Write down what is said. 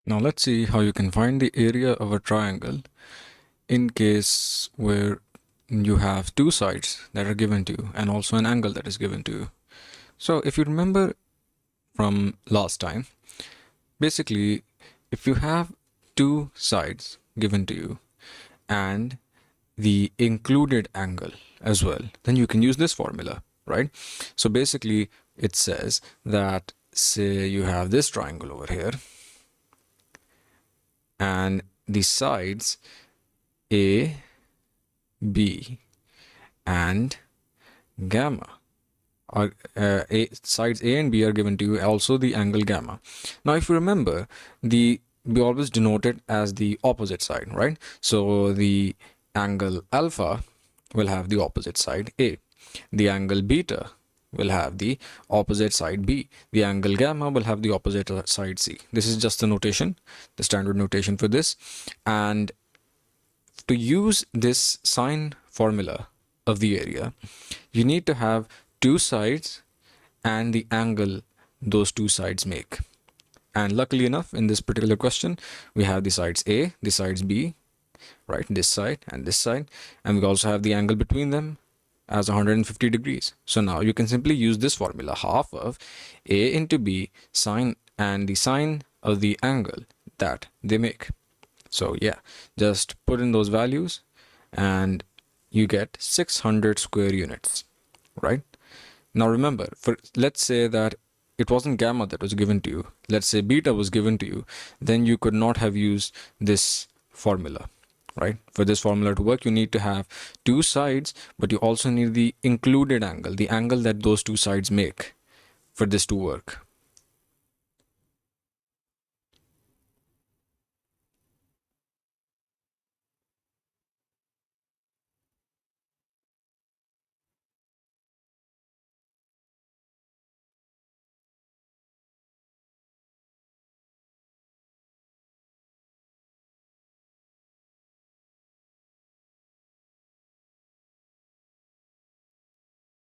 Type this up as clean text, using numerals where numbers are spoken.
Now let's see how you can find the area of a triangle in case where you have two sides that are given to you and also an angle that is given to you. So if you remember from last time, basically if you have two sides given to you and the included angle as well, then you can use this formula, right? So basically it says that, say you have this triangle over here and the sides A, B and gamma are sides A and B are given to you, also the angle gamma. Now if you remember, we always denote it as the opposite side, right? So the angle alpha will have the opposite side A, the angle beta will have the opposite side B, the angle gamma will have the opposite side C. This is just the notation, the standard notation for this. And to use this sine formula of the area, you need to have two sides and the angle those two sides make. And luckily enough, in this particular question, we have the sides A, the sides B, right, this side and this side, and we also have the angle between them as 150 degrees. So now you can simply use this formula, half of A into B sine and the sine of the angle that they make. So yeah, just put in those values and you get 600 square units, right? Now remember, let's say that it wasn't gamma that was given to you, let's say beta was given to you, then you could not have used this formula, right? For this formula to work, you need to have two sides, but you also need the included angle, the angle that those two sides make for this to work.